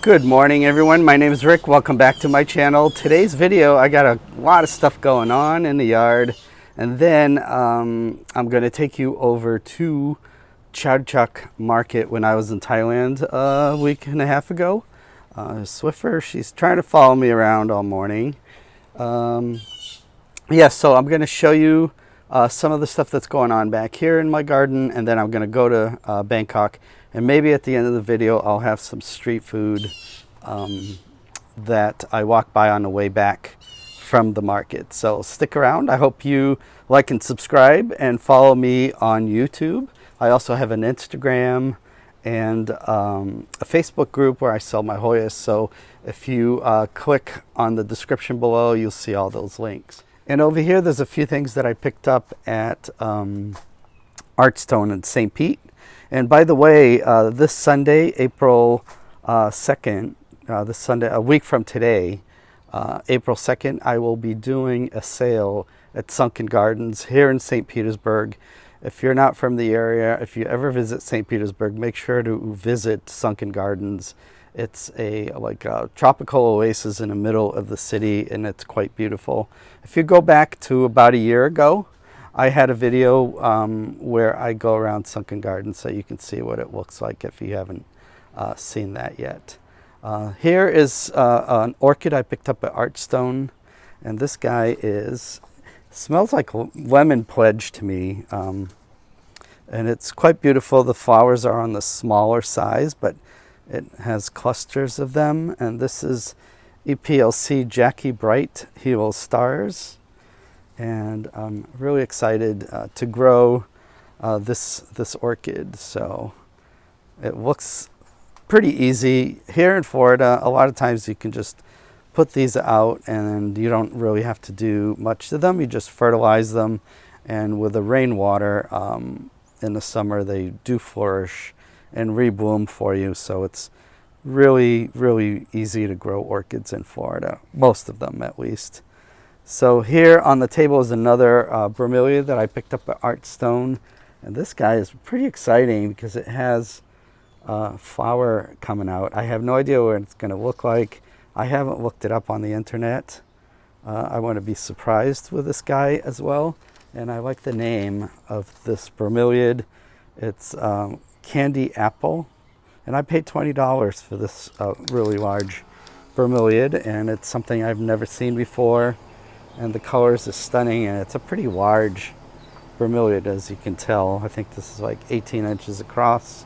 Good morning everyone, my name is Rick. Welcome back to my channel. Today's video, I got a lot of stuff going on in the yard, and then I'm going to take you over to Chatuchak market when I was in Thailand a week and a half ago. Swiffer, she's trying to follow me around all morning. So I'm going to show you some of the stuff that's going on back here in my garden, and then I'm going to go to Bangkok, and maybe at the end of the video I'll have some street food that I walk by on the way back from the market. So stick around. I hope you like and subscribe and follow me on YouTube. I also have an Instagram and a Facebook group where I sell my Hoyas. So if you click on the description below, you'll see all those links. And over here, there's a few things that I picked up at Artstone in St. Pete. And by the way, this Sunday, April 2nd, this Sunday, a week from today, April 2nd, I will be doing a sale at Sunken Gardens here in St. Petersburg. If you're not from the area, if you ever visit St. Petersburg, make sure to visit Sunken Gardens. It's a tropical oasis in the middle of the city, and it's quite beautiful. If you go back to about a year ago, I had a video where I go around Sunken Gardens, so you can see what it looks like if you haven't seen that yet. Here is an orchid I picked up at Artstone, and this guy smells like lemon pledge to me, and it's quite beautiful. The flowers are on the smaller size, but it has clusters of them, and this is EPLC Jackie Bright Helo Stars. And I'm really excited to grow this orchid. So it looks pretty easy. Here in Florida, a lot of times you can just put these out and you don't really have to do much to them. You just fertilize them, and with the rainwater in the summer, they do flourish and rebloom for you. So it's really, really easy to grow orchids in Florida, most of them at least. So here on the table is another bromeliad that I picked up at Artstone, and this guy is pretty exciting because it has flower coming out. I have no idea what it's going to look like. I haven't looked it up on the internet. I want to be surprised with this guy as well, and I like the name of this bromeliad. It's Candy Apple, and I paid $20 for this really large bromeliad, and it's something I've never seen before. And the colors is stunning, and it's a pretty large bromeliad, as you can tell. I think this is like 18 inches across.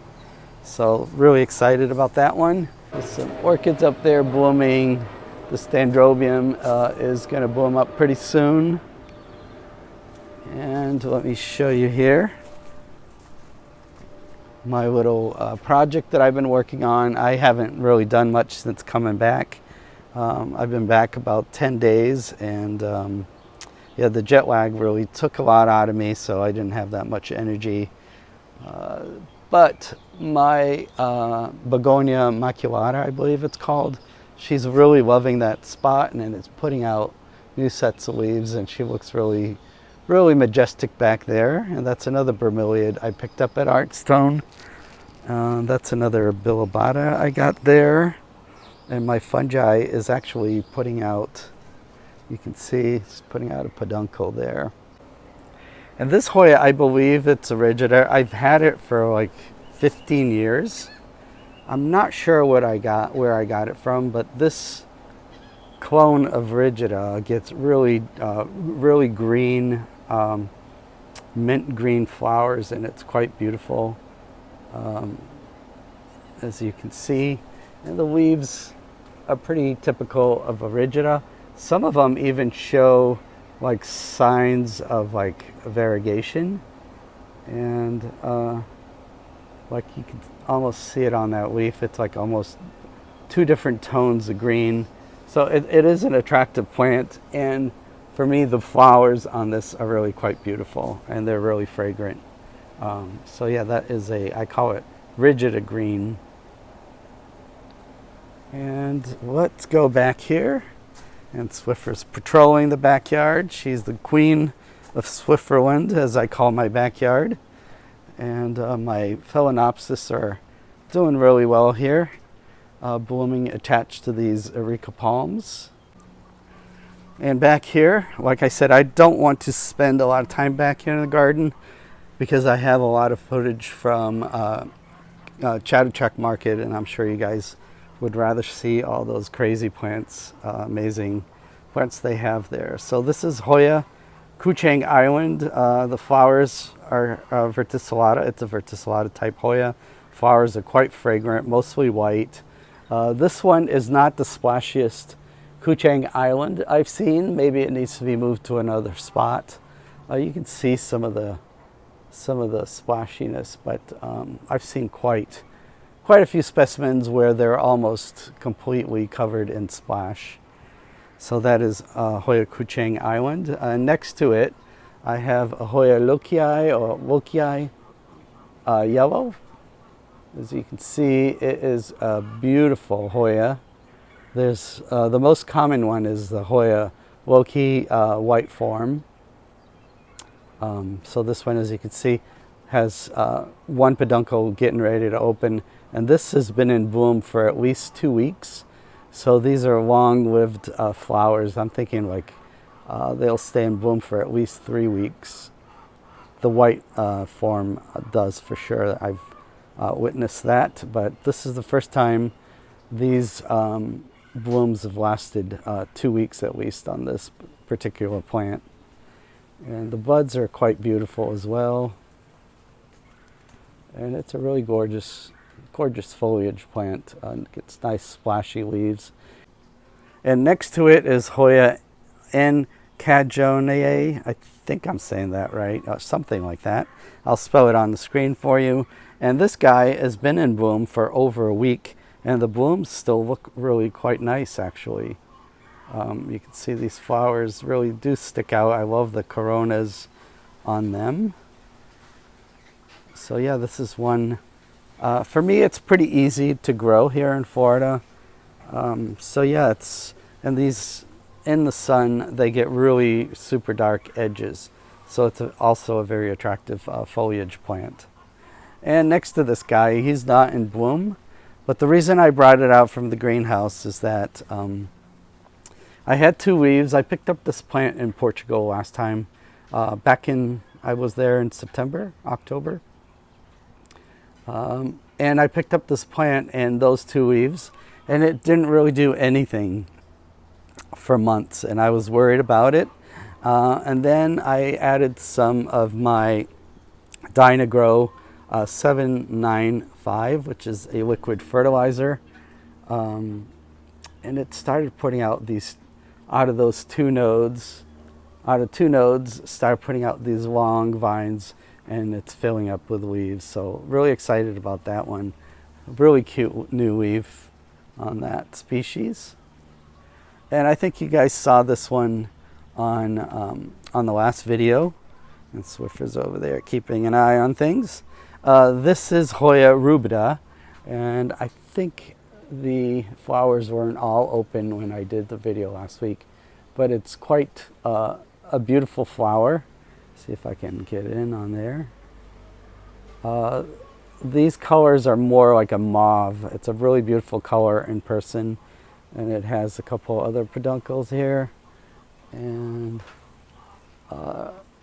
So really excited about that one. There's some orchids up there blooming. The Standrobium is going to bloom up pretty soon. And let me show you here my little project that I've been working on. I haven't really done much since coming back. I've been back about 10 days, and the jet lag really took a lot out of me, so I didn't have that much energy. But my Begonia maculata, I believe it's called, she's really loving that spot, and it's putting out new sets of leaves, and she looks really, really majestic back there. And that's another bromeliad I picked up at Artstone. That's another bilobata I got there. And my fungi is actually putting out, you can see, it's putting out a peduncle there. And this Hoya, I believe it's a rigida. I've had it for like 15 years. I'm not sure where I got it from, but this clone of rigida gets really, really green, mint green flowers, and it's quite beautiful, as you can see. And the leaves are pretty typical of a rigida. Some of them even show like signs of like variegation, and like you can almost see it on that leaf. It's like almost two different tones of green. So it is an attractive plant, and for me the flowers on this are really quite beautiful, and they're really fragrant. So yeah, that is I call it rigida green. And let's go back here. And Swiffer's patrolling the backyard. She's the queen of Swifferland, as I call my backyard. And my Phalaenopsis are doing really well here. blooming attached to these areca palms. And back here, like I said, I don't want to spend a lot of time back here in the garden because I have a lot of footage from Chatuchak market, and I'm sure you guys would rather see all those crazy plants, amazing plants they have there. So this is Hoya Kuchang Island. The flowers are verticillata. It's a verticillata type Hoya. Flowers are quite fragrant, mostly white. This one is not the splashiest Kuchang Island I've seen. Maybe it needs to be moved to another spot. You can see some of the splashiness, but I've seen quite a few specimens where they're almost completely covered in splash. So that is Hoya Kuchang Island. Next to it, I have a Hoya Lokii or Lokii yellow. As you can see, it is a beautiful Hoya. There's the most common one is the Hoya Lokii white form. So this one, as you can see, has one peduncle getting ready to open, and this has been in bloom for at least 2 weeks. So these are long-lived flowers. I'm thinking like they'll stay in bloom for at least 3 weeks. The white form does for sure. I've witnessed that, but this is the first time these blooms have lasted 2 weeks at least on this particular plant. And the buds are quite beautiful as well. And it's a really gorgeous foliage plant. It's nice splashy leaves. And next to it is Hoya Nkajonae. I think I'm saying that right, something like that. I'll spell it on the screen for you. And this guy has been in bloom for over a week, and the blooms still look really quite nice actually. You can see these flowers really do stick out. I love the coronas on them. So yeah, this is one. For me, it's pretty easy to grow here in Florida. So yeah, and these in the sun, they get really super dark edges. So it's also a very attractive foliage plant. And next to this guy, he's not in bloom, but the reason I brought it out from the greenhouse is that I had 2 leaves. I picked up this plant in Portugal last time. I was there in September, October. And I picked up this plant and those 2 leaves, and it didn't really do anything for months, and I was worried about it. And then I added some of my Dynagrow 795, which is a liquid fertilizer. And it started putting out these, out of 2 nodes, started putting out these long vines, and it's filling up with leaves. So really excited about that one. Really cute new leaf on that species. And I think you guys saw this one on the last video. And Swiffer's over there keeping an eye on things. This is Hoya rubida, and I think the flowers weren't all open when I did the video last week, but it's quite a beautiful flower. See if I can get in on there. These colors are more like a mauve. It's a really beautiful color in person, and it has a couple other peduncles here. And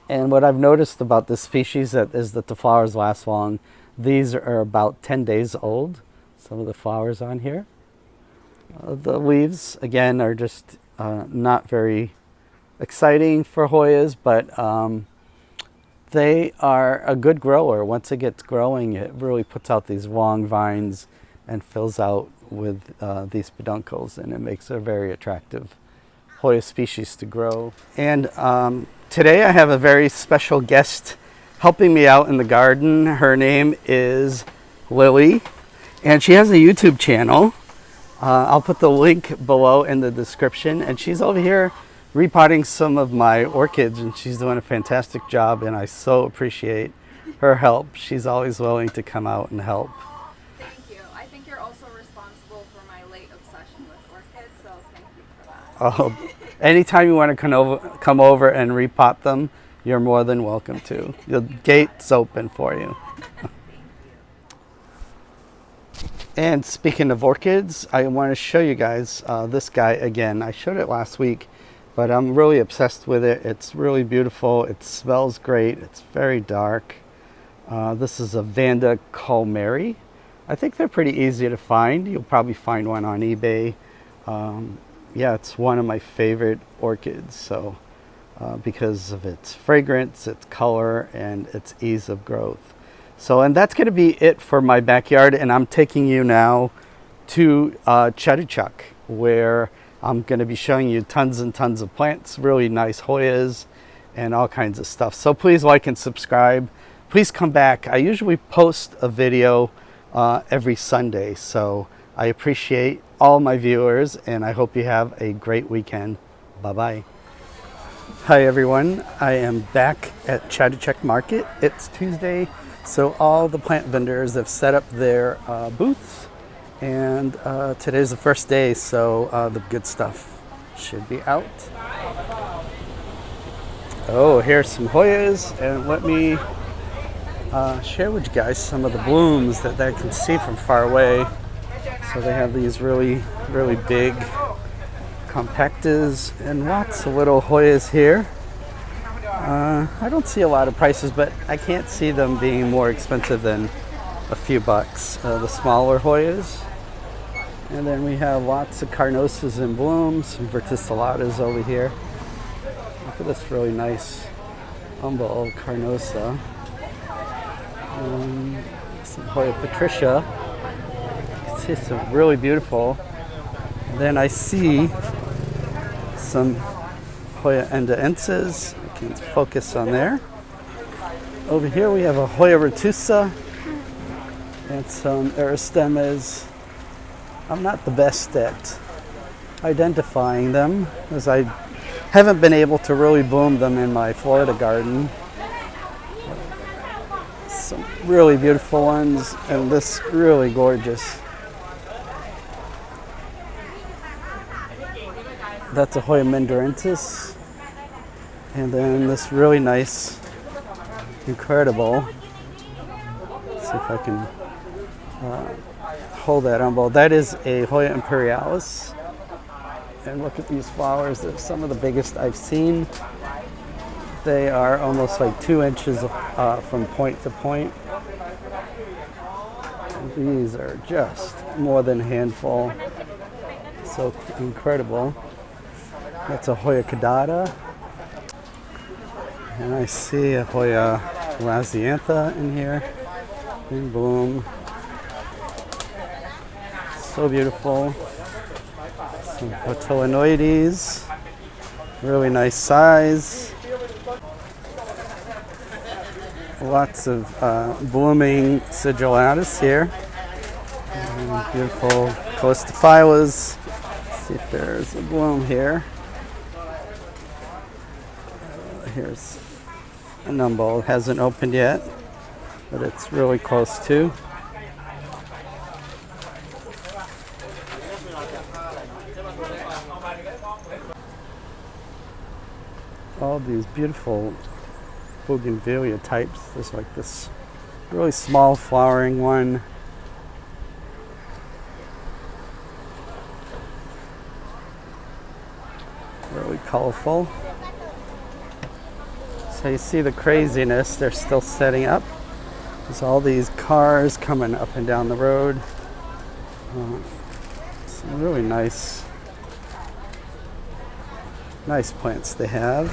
what I've noticed about this species is that the flowers last long. These are about 10 days old, some of the flowers on here. The leaves, again, are just not very exciting for Hoyas, but they are a good grower. Once it gets growing, it really puts out these long vines and fills out with these peduncles, and it makes a very attractive Hoya species to grow. And today I have a very special guest helping me out in the garden. Her name is Lily, and she has a YouTube channel. I'll put the link below in the description, and she's over here repotting some of my orchids, and she's doing a fantastic job, and I so appreciate her help. She's always willing to come out and help. Thank you. I think you're also responsible for my late obsession with orchids, so thank you for that. Oh, anytime you want to come over and repot them, you're more than welcome to. The gate's open for you. Thank you. And speaking of orchids, I want to show you guys this guy again. I showed it last week, but I'm really obsessed with it. It's really beautiful. It smells great. It's very dark. This is a Vanda Culmeri. I think they're pretty easy to find. You'll probably find one on eBay. Yeah, it's one of my favorite orchids. So because of its fragrance, its color, and its ease of growth. So, and that's going to be it for my backyard. And I'm taking you now to Chatuchak, where I'm going to be showing you tons and tons of plants, really nice Hoyas and all kinds of stuff. So please like and subscribe. Please come back. I usually post a video every Sunday. So I appreciate all my viewers, and I hope you have a great weekend. Bye-bye. Hi everyone, I am back at Chatuchak Market. It's Tuesday, so all the plant vendors have set up their booths, and today's the first day, so the good stuff should be out. Oh, here's some Hoyas, and let me share with you guys some of the blooms that I can see from far away. So they have these really, really big compactas and lots of little Hoyas here. I don't see a lot of prices, but I can't see them being more expensive than a few bucks. The smaller Hoyas. And then we have lots of carnosas in bloom, some verticillatas over here. Look at this really nice humble carnosa. Some Hoya Patricia. You can see some really beautiful. Then I see some Hoya endaensis. I can focus on there. Over here we have a Hoya retusa and some eristemas. I'm not the best at identifying them, as I haven't been able to really bloom them in my Florida garden. Some really beautiful ones, and this really gorgeous. That's a Hoya mendorensis. And then this really nice, incredible, let's see if I can hold that on bowl. That is a Hoya imperialis. And look at these flowers. They're some of the biggest I've seen. They are almost like 2 inches from point to point. And these are just more than a handful. So incredible. That's a Hoya caudata. And I see a Hoya lasiantha in here, in bloom. So beautiful. Some cotyledonides, really nice size. Lots of blooming sigillatus here. And beautiful costophylas. Let's see if there's a bloom here. Here's a umbel. It hasn't opened yet, but it's really close to. All these beautiful bougainvillea types. There's like this really small flowering one. Really colorful. So you see the craziness, they're still setting up. There's all these cars coming up and down the road. Some really nice plants they have.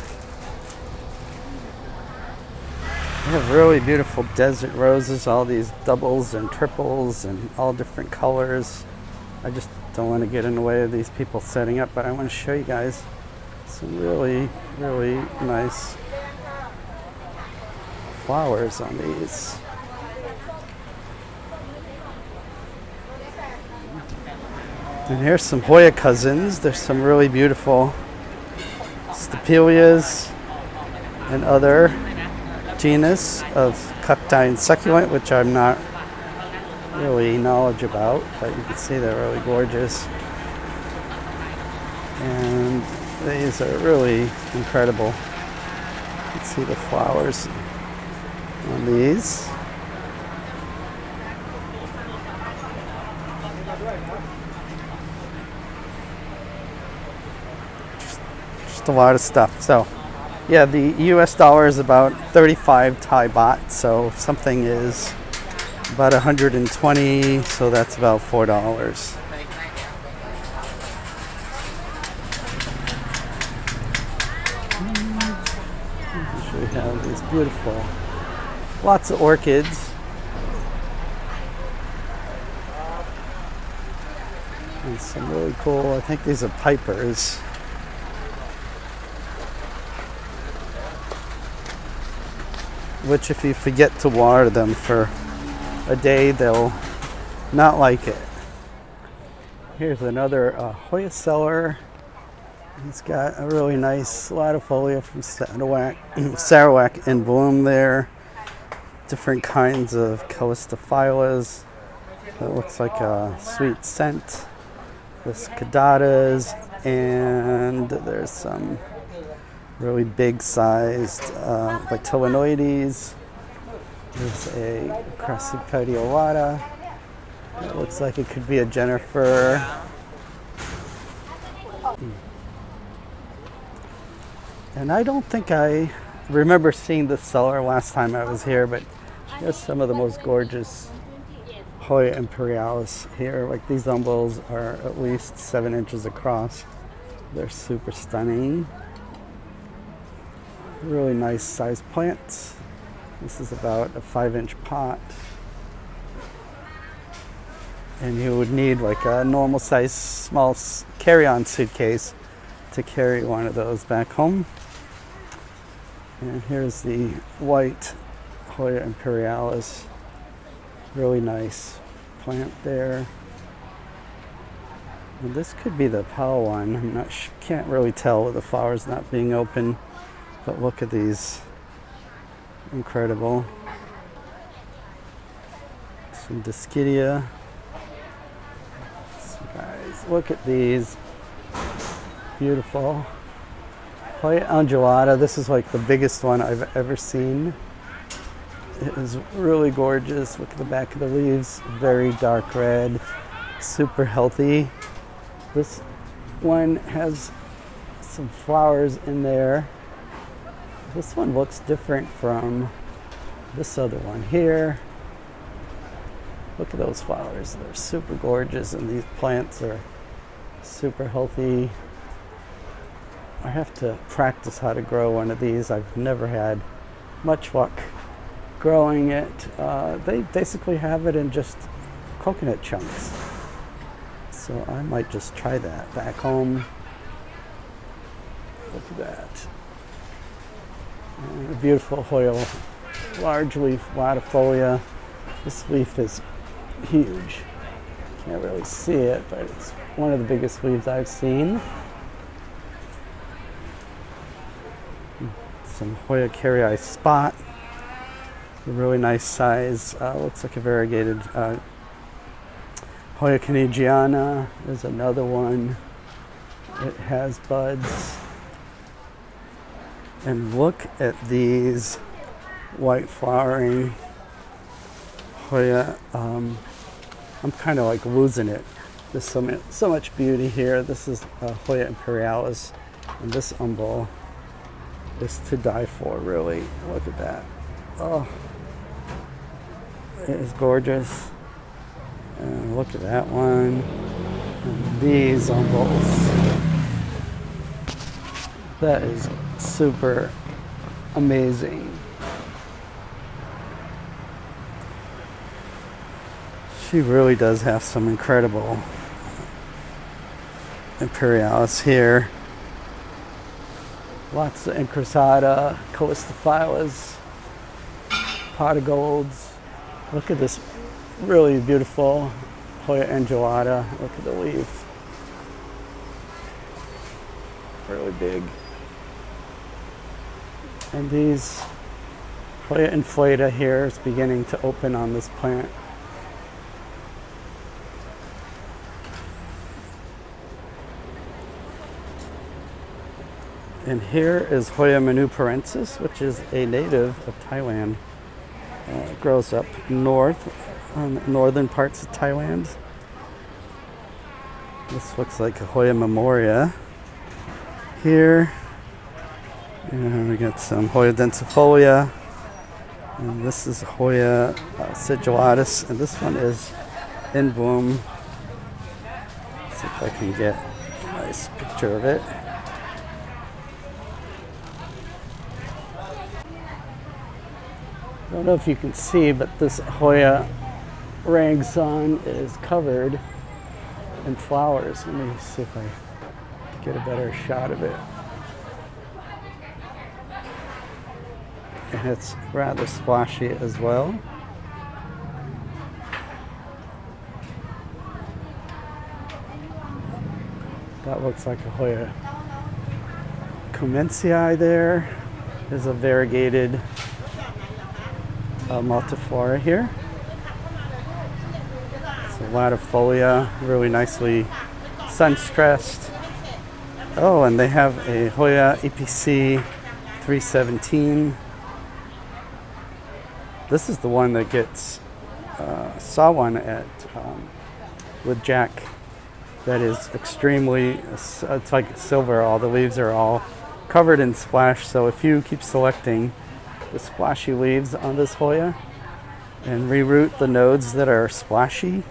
They have really beautiful desert roses, all these doubles and triples and all different colors. I just don't want to get in the way of these people setting up, but I want to show you guys some really, really nice flowers on these. And here's some Hoya cousins. There's some really beautiful stapelias and other genus of cuctine succulent, which I'm not really knowledgeable about, but you can see they're really gorgeous. And these are really incredible. You can see the flowers on these. Just a lot of stuff. So, yeah, the US dollar is about 35 Thai baht. So something is about 120. So that's about $4. We have these beautiful, lots of orchids. And some really cool, I think these are pipers. Which if you forget to water them for a day, they'll not like it. Here's another Hoya seller. He's got a really nice latifolia from Sarawak in bloom there. Different kinds of calistophylas. That looks like a sweet scent. The cadatas, and there's some really big sized Vitellinoides. There's a Crassipediolata. It looks like it could be a Jennifer. And I don't think I remember seeing this cellar last time I was here, but she has some of the most gorgeous Hoya imperialis here. Like these umbels are at least 7 inches across. They're super stunning. Really nice sized plants. This is about a 5-inch pot. And you would need like a normal size small carry-on suitcase to carry one of those back home. And here's the white Hoya imperialis. Really nice plant there. And this could be the Pao one. I'm not can't really tell with the flowers not being open. But look at these. Incredible. Some Dischidia. So guys, look at these. Beautiful. Hoya undulata. This is like the biggest one I've ever seen. It is really gorgeous. Look at the back of the leaves. Very dark red. Super healthy. This one has some flowers in there. This one looks different from this other one here. Look at those flowers. They're super gorgeous, and these plants are super healthy. I have to practice how to grow one of these. I've never had much luck growing it. They basically have it in just coconut chunks. So I might just try that back home. Look at that. And a beautiful Hoya large leaf latifolia. This leaf is huge. Can't really see it, but it's one of the biggest leaves I've seen. Some Hoya carrii spot. A really nice size. Looks like a variegated Hoya canadiana. There's another one. It has buds. And look at these white flowering Hoya. I'm kind of like losing it. There's so much beauty here. This is Hoya imperialis, and this umbel is to die for, really. Look at that. Oh, it is gorgeous. And look at that one. And these umbels. That is super amazing. She really does have some incredible imperialis here. Lots of incrusata, calistophylas, pot of golds. Look at this really beautiful Hoya angulata. Look at the leaf. Really big. And these Hoya inflata here is beginning to open on this plant. And here is Hoya manuparensis, which is a native of Thailand. It grows up north, on the northern parts of Thailand. This looks like a Hoya Memoria here. And we got some Hoya densifolia. And this is Hoya sigulatus. And this one is in bloom. Let's see if I can get a nice picture of it. I don't know if you can see, but this Hoya Rangsan is covered in flowers. Let me see if I can get a better shot of it. And it's rather splashy as well. That looks like a Hoya Comensii there. There's a variegated multiflora here. It's a latifolia, really nicely sun-stressed. Oh, and they have a Hoya EPC 317. This is the one that gets, saw one at, with Jack that is extremely, it's like silver. All the leaves are all covered in splash. So if you keep selecting the splashy leaves on this Hoya and reroute the nodes that are splashy,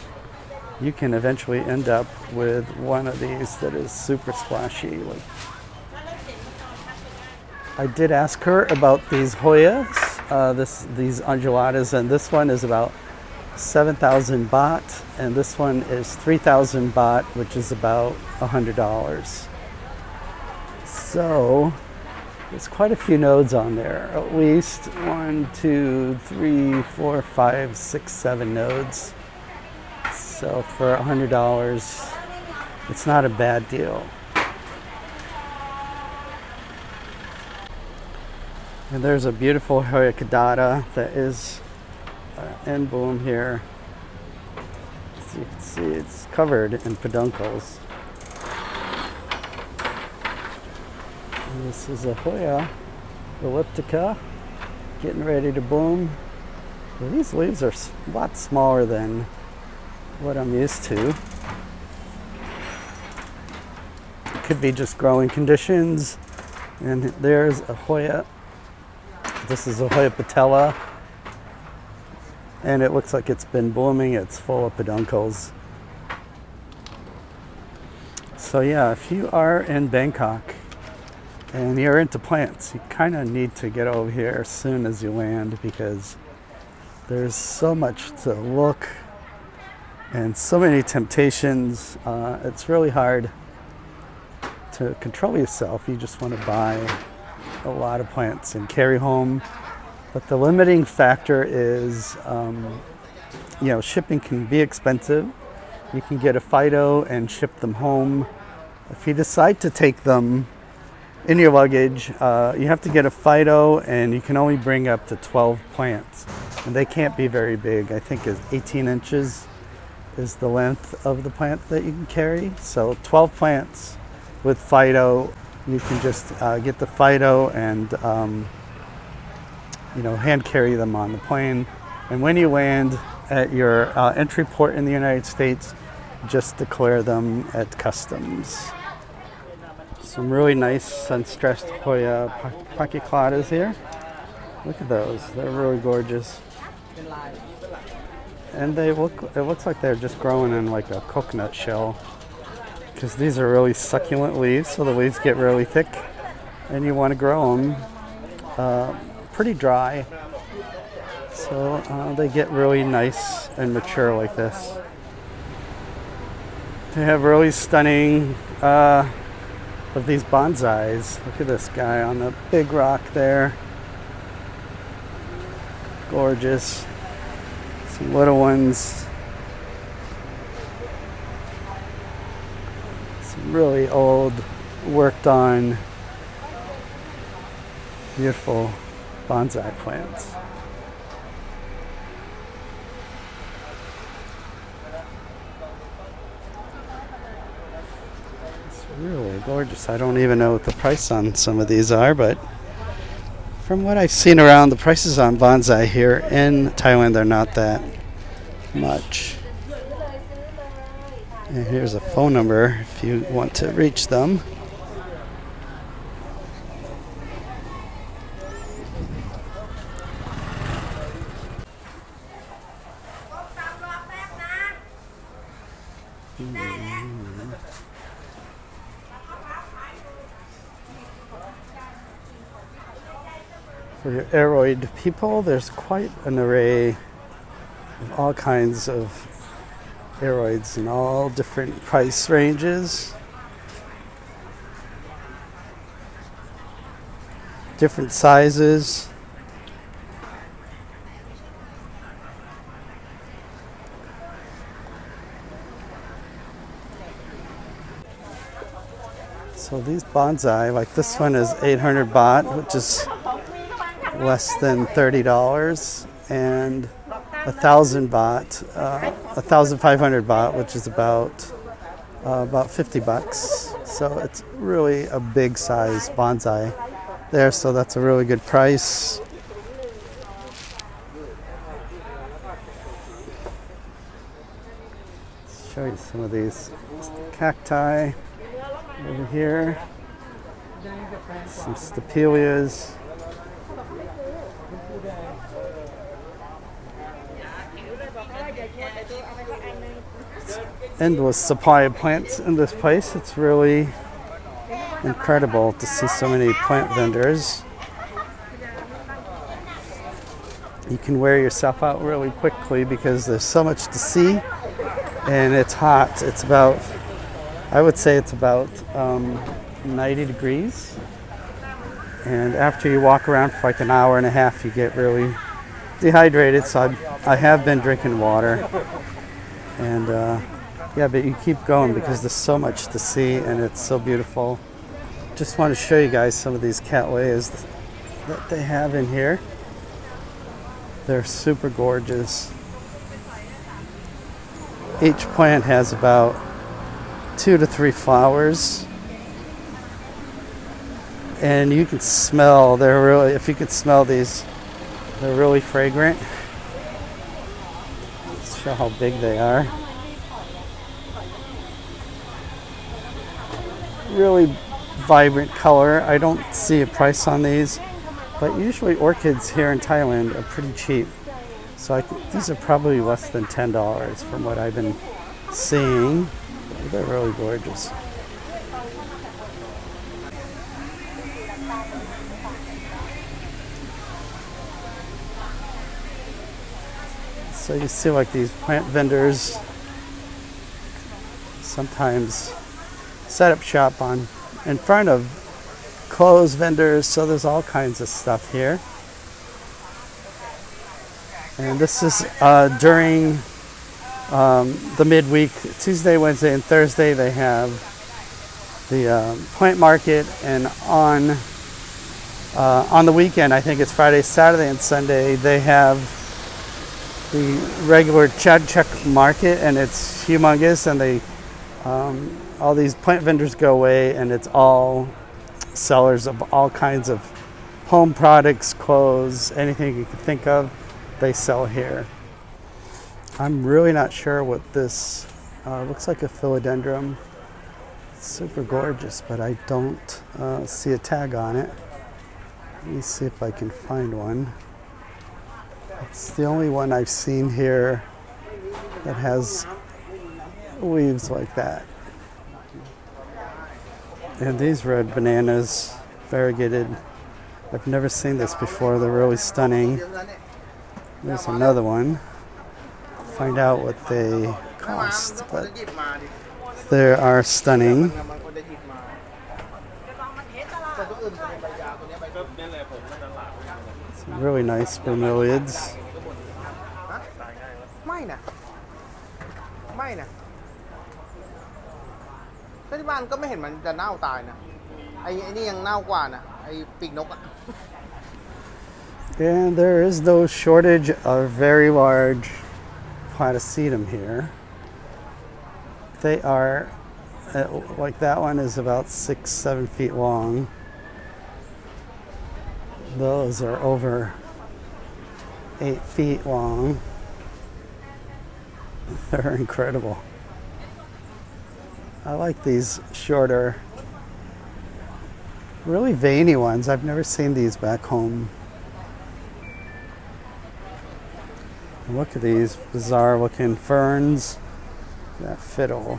you can eventually end up with one of these that is super splashy. I did ask her about these Hoyas, these undulatas, and this one is about 7,000 baht, and this one is 3,000 baht, which is about $100. So there's quite a few nodes on there, at least 1, 2, 3, 4, 5, 6, 7 nodes. So for $100, it's not a bad deal. And there's a beautiful Hoya Caudata that is in bloom here. As you can see, it's covered in peduncles. And this is a Hoya elliptica getting ready to bloom. Well, these leaves are a lot smaller than what I'm used to. It could be just growing conditions. And there's a Hoya. This is a Hoya patella, and it looks like it's been blooming. It's full of peduncles. So yeah, if you are in Bangkok and you're into plants, you kind of need to get over here as soon as you land, because there's so much to look and so many temptations. It's really hard to control yourself. You just want to buy a lot of plants and carry home. But the limiting factor is, shipping can be expensive. You can get a Fido and ship them home. If you decide to take them in your luggage, you have to get a Fido, and you can only bring up to 12 plants. And they can't be very big. I think it's 18 inches is the length of the plant that you can carry. So 12 plants with Fido. You can just get the Fido and hand carry them on the plane. And when you land at your entry port in the United States, just declare them at customs. Some really nice sun-stressed Hoya pachycladas here. Look at those; they're really gorgeous. And it looks like they're just growing in like a coconut shell, because these are really succulent leaves, so the leaves get really thick, and you want to grow them pretty dry, so they get really nice and mature like this. They have really stunning of these bonsais. Look at this guy on the big rock there. Gorgeous. Some little ones. Really old, worked on, beautiful bonsai plants. It's really gorgeous. I don't even know what the price on some of these are, but from what I've seen around, the prices on bonsai here in Thailand are not that much. And here's a phone number if you want to reach them. For your aroid people, there's quite an array of all kinds of aroids in all different price ranges, different sizes. So these bonsai, like this one is 800 baht, which is less than $30, and 1,000 baht, 1,500 baht, which is about 50 bucks. So it's really a big size bonsai there, so that's a really good price. Let's show you some of these cacti over here. Some stapelias. Endless supply of plants in this place. It's really incredible to see so many plant vendors. You can wear yourself out really quickly because there's so much to see, and it's hot. It's about, I would say it's about 90 degrees. And after you walk around for like an hour and a half, you get really dehydrated. So I have been drinking water. And yeah, but you keep going because there's so much to see and it's so beautiful. Just want to show you guys some of these cattleyas that they have in here. They're super gorgeous. Each plant has about 2 to 3 flowers. And you can smell, they're really, if you could smell these, they're really fragrant. Let's show how big they are. Really vibrant color. I don't see a price on these, but usually orchids here in Thailand are pretty cheap. So these are probably less than $10 from what I've been seeing. They're really gorgeous. So you see like these plant vendors sometimes set up shop in front of clothes vendors, so there's all kinds of stuff here. And this is during the midweek, Tuesday, Wednesday, and Thursday they have the plant market, and on the weekend, I think it's Friday, Saturday, and Sunday, they have the regular Chatuchak market, and it's humongous, and they all these plant vendors go away, and it's all sellers of all kinds of home products, clothes, anything you can think of, they sell here. I'm really not sure what this looks like. A philodendron. It's super gorgeous, but I don't see a tag on it. Let me see if I can find one. It's the only one I've seen here that has leaves like that. And these red bananas, variegated. I've never seen this before. They're really stunning. There's another one. Find out what they cost, but they are stunning. Some really nice bromeliads. And there is no shortage of very large Platycedum here. They are, like that one is about 6-7 feet long. Those are over 8 feet long. They're incredible. I like these shorter, really veiny ones. I've never seen these back home. And look at these bizarre looking ferns. That fiddle.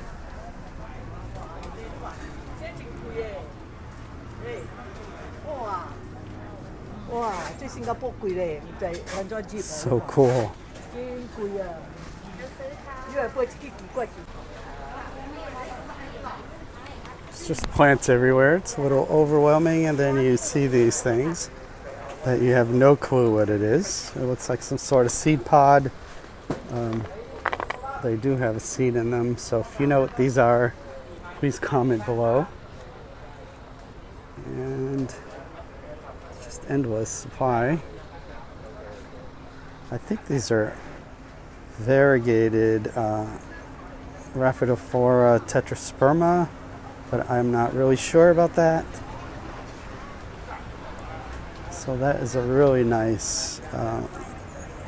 So cool. It's just plants everywhere. It's a little overwhelming, and then you see these things that you have no clue what it is. It looks like some sort of seed pod. They do have a seed in them, so if you know what these are, please comment below. And it's just endless supply. I think these are variegated Rhaphidophora tetrasperma, but I'm not really sure about that. So that is a really nice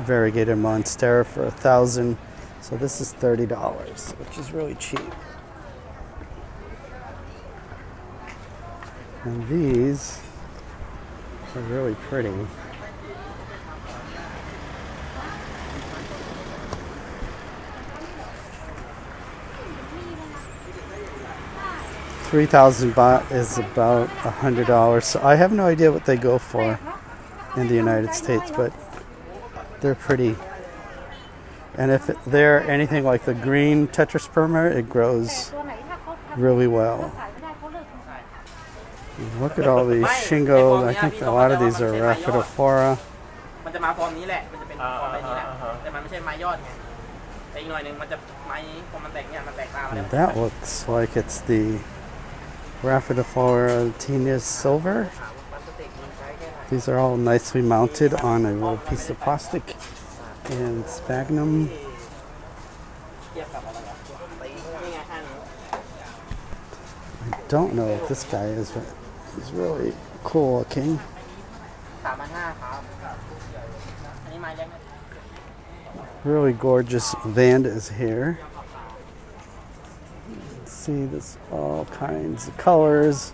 variegated monstera for 1,000. So this is $30, which is really cheap. And these are really pretty. $3,000 is about $100. So I have no idea what they go for in the United States, but they're pretty. And if they're anything like the green tetrasperma, it grows really well. Look at all these shingo. I think a lot of these are Rhaphidophora. And that looks like it's the Rhaphidophora tenuis silver. These are all nicely mounted on a little piece of plastic and sphagnum. I don't know what this guy is, but he's really cool looking. Really gorgeous vandas here. See, there's all kinds of colors,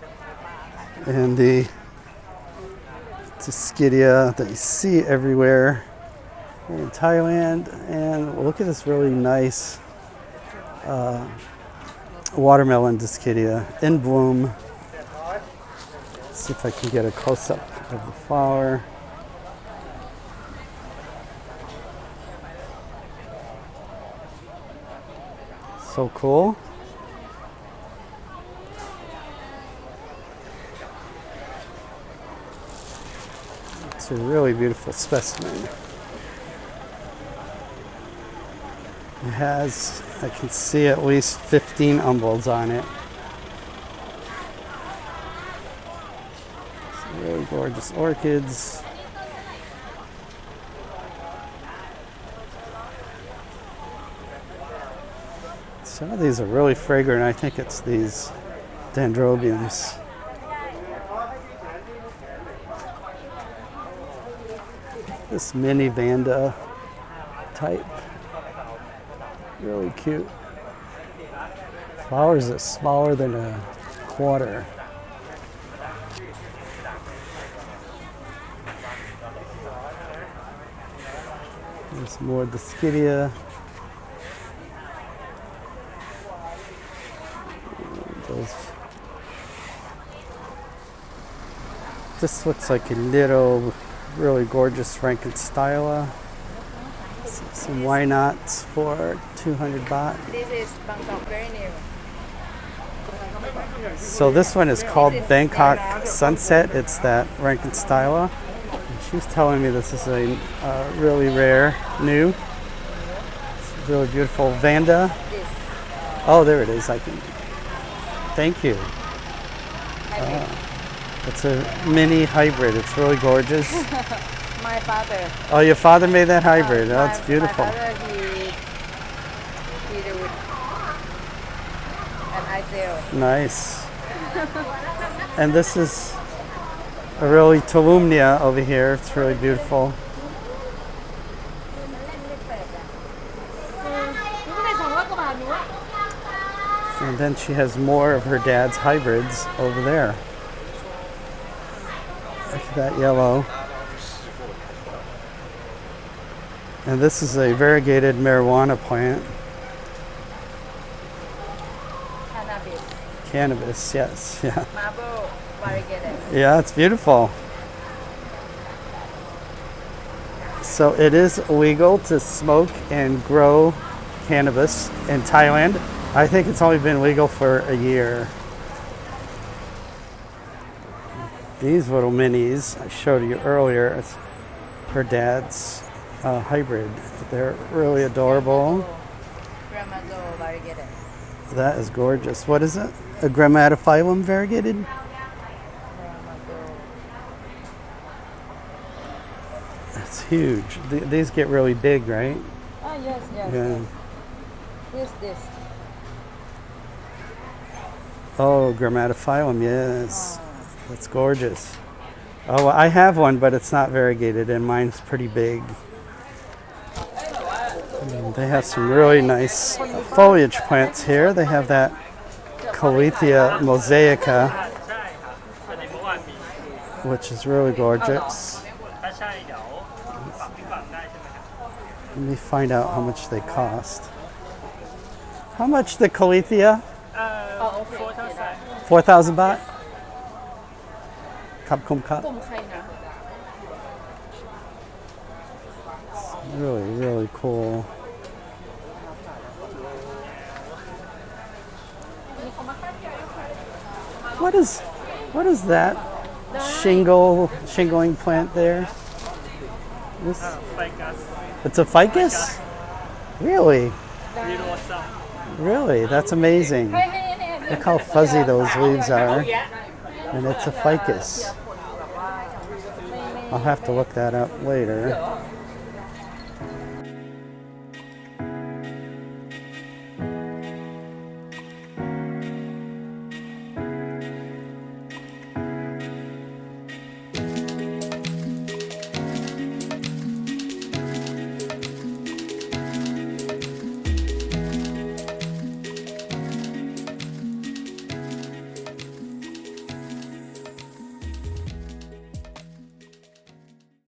and the Discidia that you see everywhere here in Thailand. And look at this really nice watermelon Discidia in bloom. Let's see if I can get a close-up of the flower. So cool. It's a really beautiful specimen. It has, I can see at least 15 umbels on it. Some really gorgeous orchids. Some of these are really fragrant. I think it's these dendrobiums. This mini Vanda type. Really cute. Flowers are smaller than a quarter. There's more Discidia. This looks like a little really gorgeous Frankenstyla. Some why nots for 200 baht. This is Bangkok, very new. So this one is called Bangkok Sunset. It's that Frankenstyla. And she's telling me this is a really rare new. It's really beautiful Vanda. Oh, there it is. I can. Thank you. It's a mini hybrid. It's really gorgeous. My father. Oh, your father made that hybrid. That's beautiful. My father, he do it. And I do. Nice. And this is a really Tulumnia over here. It's really beautiful. And And then she has more of her dad's hybrids over there. Look at that yellow. And this is a variegated marijuana plant. Cannabis. Cannabis, yes, yeah. Marble variegated. Yeah, it's beautiful. So it is illegal to smoke and grow cannabis in Thailand. I think it's only been legal for a year. These little minis I showed you earlier, it's her dad's hybrid. They're really adorable. Gramado variegated. That is gorgeous. What is it? A grammatophyllum variegated? That's huge. These get really big, right? Ah, yes, yes. Yeah. Yes. This. Oh, grammatophyllum, yes. That's gorgeous. Oh, well, I have one, but it's not variegated, and mine's pretty big. They have some really nice foliage plants here. They have that Calathea mosaica, which is really gorgeous. Let me find out how much they cost. How much the Calathea? 4,000 baht? Cup kum cup. Really, really cool. What is that shingling plant there? It's a ficus? Really? Really? That's amazing. Look how fuzzy those leaves are. And it's a ficus. I'll have to look that up later.